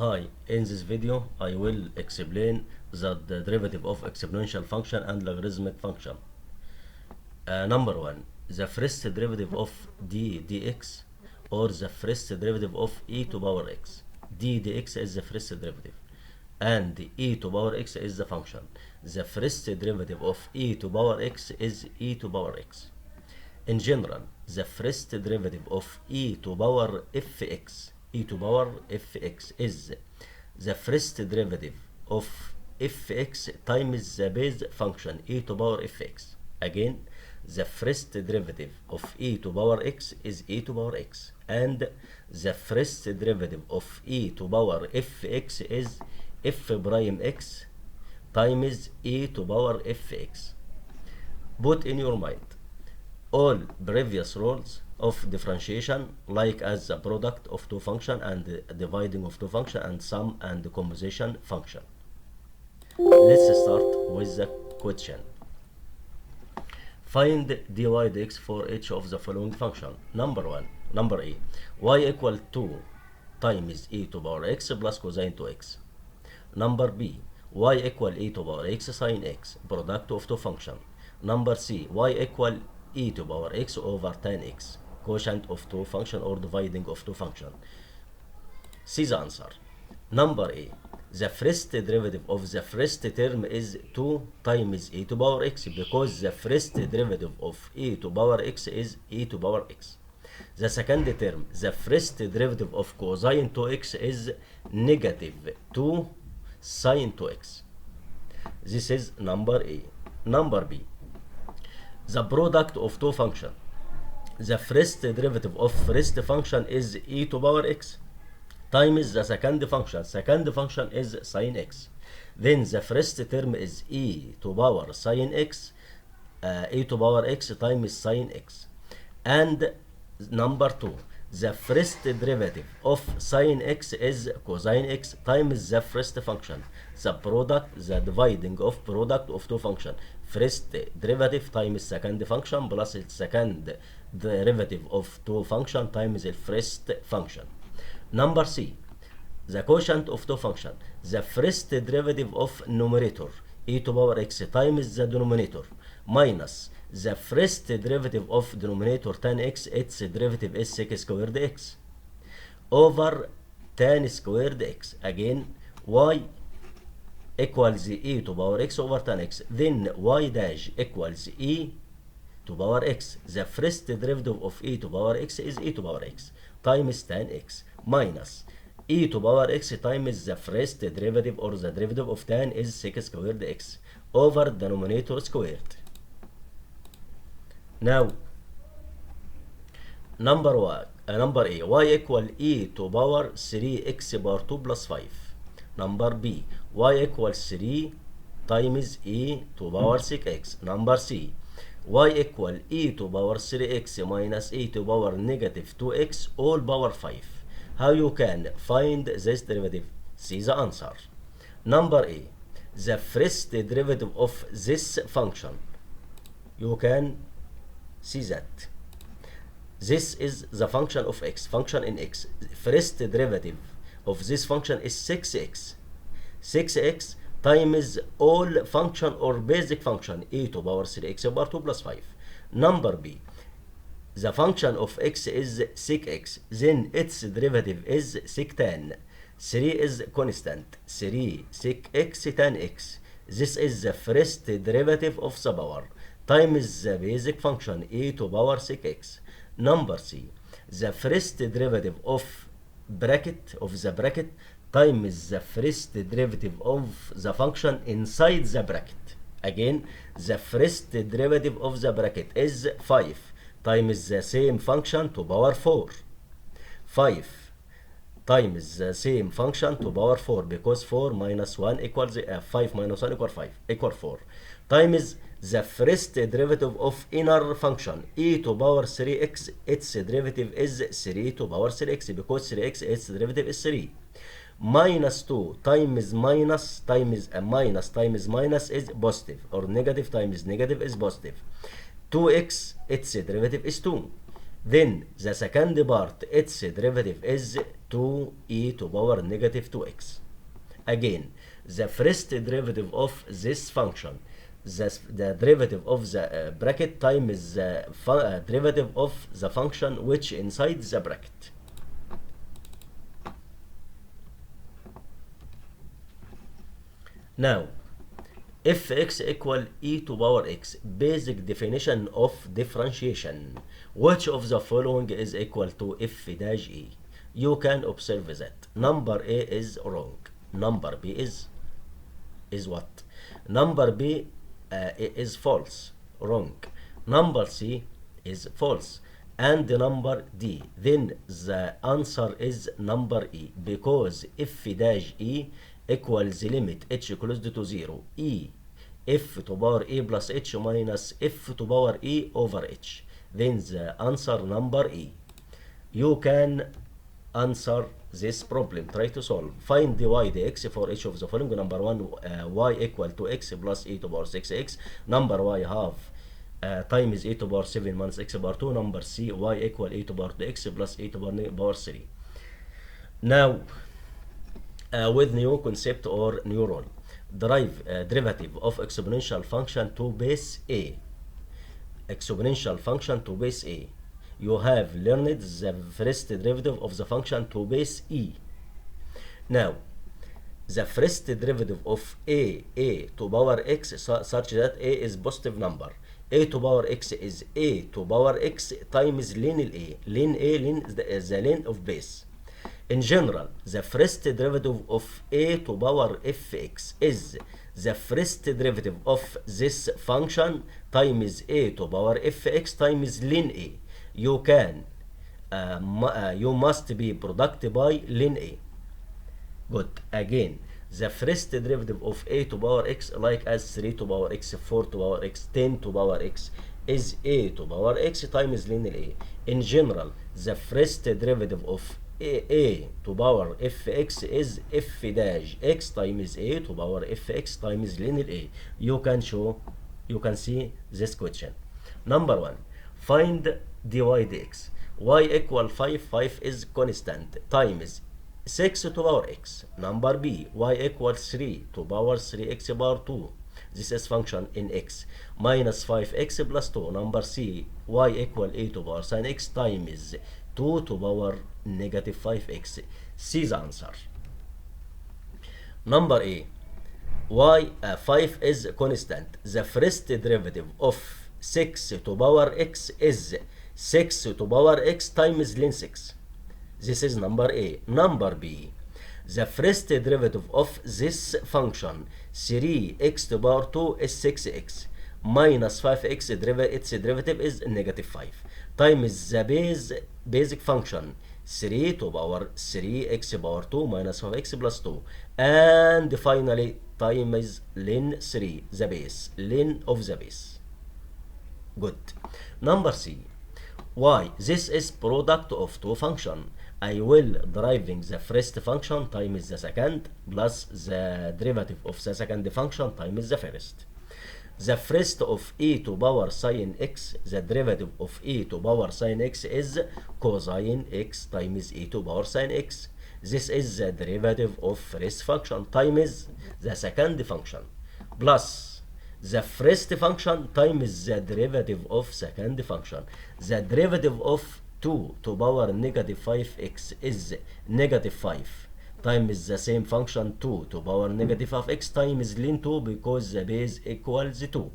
Hi, in this video I will explain the derivative of exponential function and logarithmic function. Number one, the first derivative of d dx or the first derivative of e to power x. d dx is the first derivative and e to power x is the function. The first derivative of e to power x is e to power x. In general, the first derivative of e to power fx is the first derivative of fx times the base function e to power fx. Again, the first derivative of e to power x is e to power x, and the first derivative of e to power fx is f prime x times e to power fx. Put in your mind all previous rules of differentiation, like as the product of two functions and dividing of two functions and sum and composition function. Let's start with the question. Find dy dx for each of the following function. Number A, y equal 2 times e to power x plus cosine 2x. Number B, y equal e to power x sine x, product of two functions. Number C, y equal e to power x over tan x, quotient of two function or dividing of two function. See the answer. Number A, the first derivative of the first term is 2 times e to power x, because the first derivative of e to power x is e to power x. The second term, the first derivative of cosine 2x is negative 2 sine 2x. This is number A. Number B, the product of two functions. The first derivative of first function is e to power x times the second function. Second function is sine x. Then the first term is e to power sine x, e to power x times sine x. And number 2, the first derivative of sine x is cosine x times the first function. The product, the dividing of product of two functions. First derivative times second function plus its second derivative of two function times the first function. Number C, the quotient of two function. The first derivative of numerator e to power x times the denominator minus the first derivative of denominator tan x, its derivative is sec squared x over tan squared x. Again, y equals e to power x over tan x. Then y dash equals e to power x. The first derivative of e to power x is e to power x times tan x minus e to power x times the first derivative or the derivative of tan is sec squared x over denominator squared. Now, number A, y equal e to power 3x power 2 plus 5. Number B, y equals 3 times e to power 6x. Number C, y equal e to power 3x minus e to power negative 2x all power 5. How you can find this derivative? See the answer. Number A, the first derivative of this function. You can see that this is the function of x, function in x. First derivative of this function is 6x. 6x times all function or basic function e to power 3x power 2 plus 5. Number B, the function of x is sec x, then its derivative is sec tan. 3 is constant, 3 sec x tan x. This is the first derivative of the power times the basic function e to power sec x. Number C, the first derivative of the bracket times the first derivative of the function inside the bracket. Again, the first derivative of the bracket is 5 times the same function to power 4. 5 times the same function to power 4, because 4 minus 1 equals 5 minus 1 equal 4 times the first derivative of inner function e to power 3x. Its derivative is 3 to power 3x, because 3x its derivative is 3. Minus 2 times minus times minus times minus is positive, or negative times negative is positive. 2x its derivative is 2. Then the second part, its derivative is 2e to power negative 2x. Again, the first derivative of this function, the derivative of the bracket times the derivative of the function which inside the bracket. Now, fx equal e to power x, basic definition of differentiation. Which of the following is equal to f dash e? You can observe that number A is wrong. Number B is what? Number B is false, wrong. Number C is false. And the number D. Then the answer is number E, because f dash E equals limit h closed to 0 e f to power e plus h minus f to power e over h. Then the answer number E. You can answer this problem. Try to solve. Find the y dx for each of the following. Number 1, y equal to x plus e to power 6x. Number y half times e to power 7 minus x power 2. Number C, y equal e to power 2x plus e to power 3. Now, with new concept or new rule, derive derivative of exponential function to base a. Exponential function to base a. You have learned the first derivative of the function to base e. Now, the first derivative of a to power x such that a is positive number. A to power x is a to power x times ln a. Ln a, ln the length of base. In general, the first derivative of a to power fx is the first derivative of this function times a to power fx times ln a. You can, you must be product by ln a. Good. Again, the first derivative of a to power x, like as 3 to power x, 4 to power x, 10 to power x, is a to power x times ln a. In general, the first derivative of a to power fx is f dash x times a to power fx times ln a. You can see this question. Number 1, find dy dx. Y equal 5 is constant times 6 to power x. Number B, y equals 3 to power 3x power 2. This is function in x minus 5x plus 2. Number C, y equal a to power sin x times 2 to power negative 5x. C the answer. Number A, y 5 is constant. The first derivative of 6 to power x is 6 to power x times ln 6. This is number A. Number B, the first derivative of this function 3x to power 2 is 6x minus 5x, its derivative is negative 5 times the basic function 3 to power 3x power 2 minus 5x plus 2, and finally times ln 3, the base, ln of the base. Good. Number C, y, this is product of two functions. I will deriving the first function times the second plus the derivative of the second function times the first. The first of e to power sin x, the derivative of e to power sin x is cosine x times e to power sin x. This is the derivative of first function times the second function plus the first function times the derivative of second function. The derivative of 2 to power negative 5x is negative 5 times the same function 2 to power negative 5x times ln 2 because the base equals 2.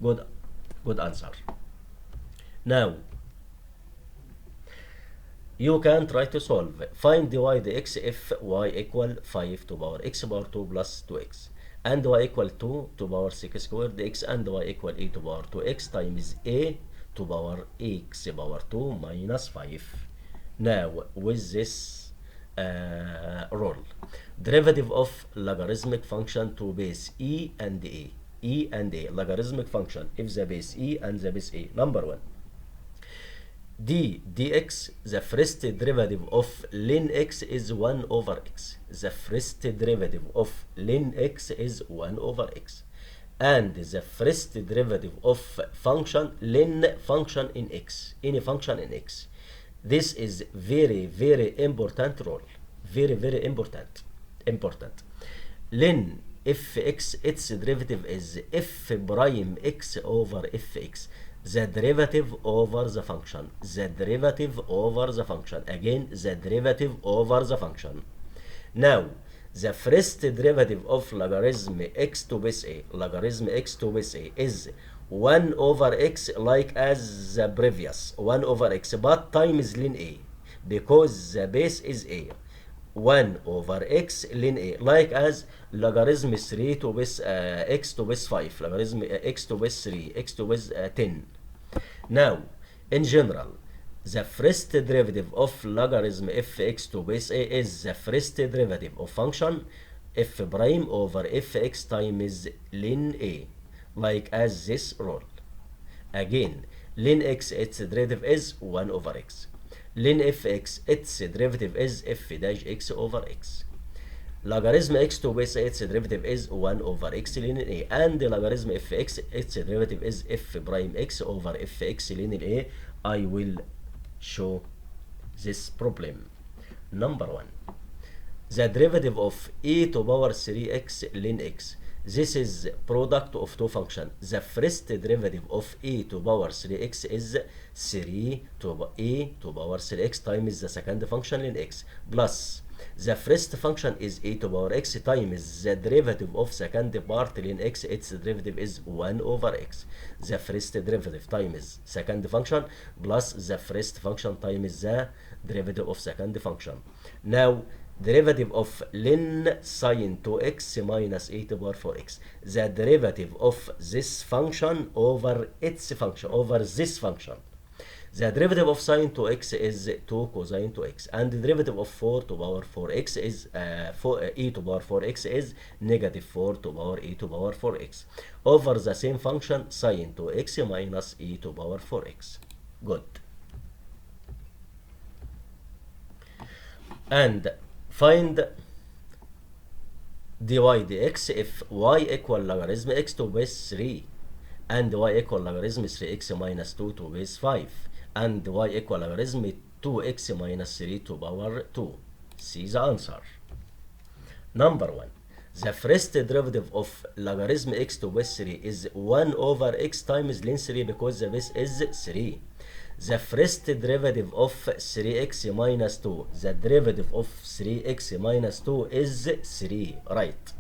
Good answer. Now, you can try to solve. Find dy dx if y equal 5 to power x power 2 plus 2x and y equal 2 to power 6 squared x and y equal e to power 2x times a to power x power 2 minus 5. Now, with this rule, derivative of logarithmic function to base e and a. E and a, logarithmic function if the base e and the base a. Number 1, d dx, the first derivative of ln x is 1 over x. The first derivative of ln x is 1 over x. and the first derivative of function ln function in x, any function in x. This is very important rule, very important. Ln fx, its derivative is f prime x over fx, the derivative over the function, the derivative over the function, again the derivative over the function. Now the first derivative of logarithm x to base a, logarithm x to base a is 1 over x, like as the previous 1 over x, but times ln a, because the base is a. 1 over x ln a, like as logarithm 3 to base x to base 5, logarithm x to base 3, x to base 10. Now in general, the first derivative of logarithm fx to base a is the first derivative of function f prime over fx times ln a, like as this rule. Again, ln x, its derivative is 1 over x. Ln fx, its derivative is f dash x over x. Logarithm x to base a, its derivative is 1 over x ln a, and the logarithm fx, its derivative is f prime x over fx ln a. I will show this problem. Number 1, the derivative of e to power 3x ln x. This is product of two functions. The first derivative of e to power 3x is 3 to e to power 3x times the second function ln x, plus the first function is e to power x times the derivative of second part ln x, its derivative is 1 over x. The first derivative times second function plus the first function times the derivative of second function. Now derivative of ln sine 2x minus e to power 4x, the derivative of this function over its function, over this function. The derivative of sine 2x is 2 cosine 2x, and the derivative of 4 to power 4x is e to power 4x is negative 4 to power e to power 4x, over the same function sine 2x minus e to power 4x. Good. And find dy dx if y equal logarithm x to base 3, and y equal logarithm 3x minus 2 to base 5, and y equal logarithm 2x minus 3 to power 2. See the answer. Number 1, the first derivative of logarithm x to base 3 is 1 over x times ln 3, because the base is 3. The first derivative of 3x minus 2, the derivative of 3x minus 2 is 3, right?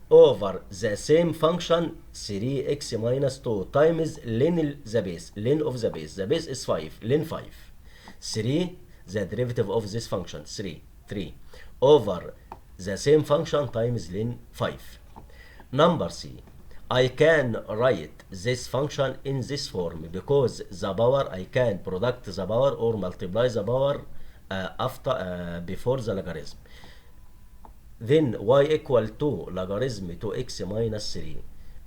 Over the same function 3x minus 2 times ln the base, ln of the base is 5, ln 5. 3, the derivative of this function, 3, over the same function times ln 5. Number C, I can write this function in this form, because the power, I can product the power or multiply the power before the logarithm. Then y equal to logarithm 2x minus 3,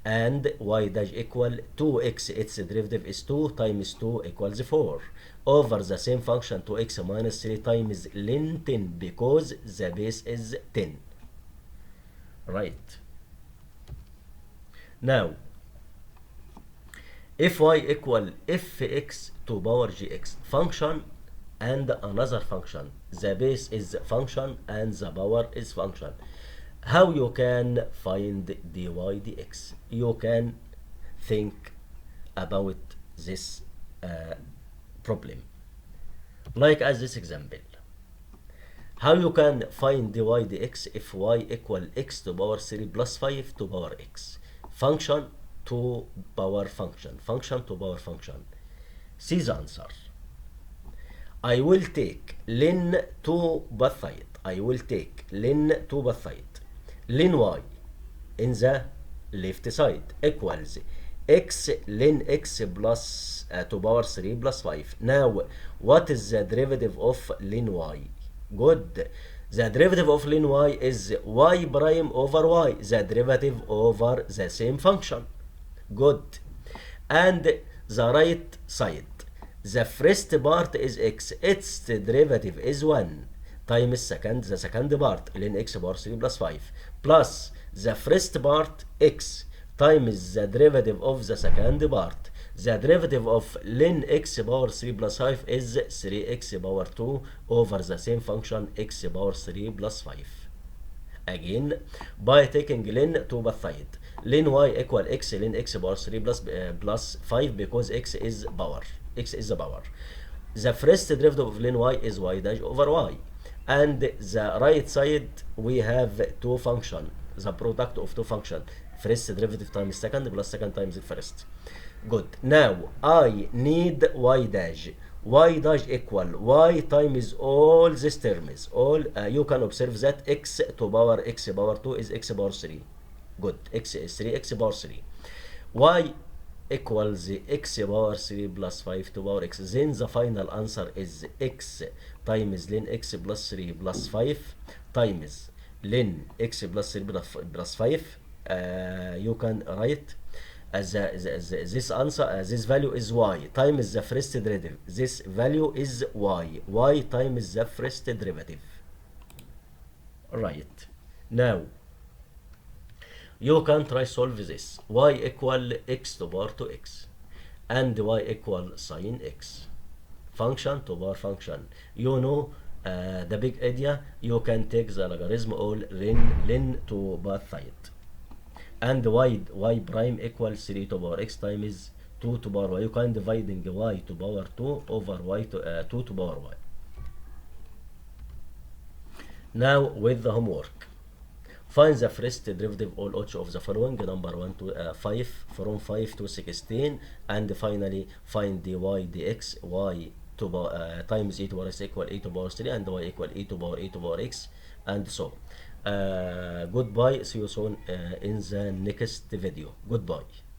and y dash equal 2x, its derivative is 2 times 2 equals 4, over the same function 2x minus 3 times ln 10, because the base is 10, right? Now if y equal fx to power gx, function and another function, the base is function and the power is function, how you can find dy dx? You can think about this problem, like as this example. How you can find dy dx if y equal x to power 3 plus 5 to power x, function to power function, function to power function? See the answer. I will take ln to both sides, I will take ln to both sides, ln y in the left side equals x ln x plus to power 3 plus 5. Now what is the derivative of ln y? Good. The derivative of ln y is y prime over y, the derivative over the same function. Good. And the right side, the first part is x, its derivative is 1 times the second part ln x power 3 plus 5, plus the first part x times the derivative of the second part. The derivative of ln x power 3 plus 5 is 3x power 2 over the same function x power 3 plus 5. Again, by taking ln to both sides. Ln y equal x, ln x power 3 plus 5 because x is power. X is the power. The first derivative of ln y is y dash over y. And the right side we have two function, the product of two function. First derivative times second plus second times the first. Good. Now I need y dash. Y dash equal y times all these terms. All you can observe that x to power x power 2 is x power 3. Good. X is 3, x power 3. Y equals x power 3 plus 5 to power x. Then the final answer is x times ln x plus 3 plus 5 times ln x plus 3 plus 5. You can write as this answer, this value is y times the first derivative. This value is y times the first derivative. Right. Now you can try solve this. Y equal x to power 2x and y equal sine x. Function to power function. You know the big idea. You can take the logarithm all ln to both sides. And y prime equals 3 to power x times 2 to power y. You can dividing y to power 2 over y to 2 to power y. Now with the homework. Find the first derivative all of the following, number 1 to 5, from 5 to 16, and finally find dy dx, y to times e to power x equal e to power 3, and y equal e to power x, and so. Goodbye, see you soon in the next video. Goodbye.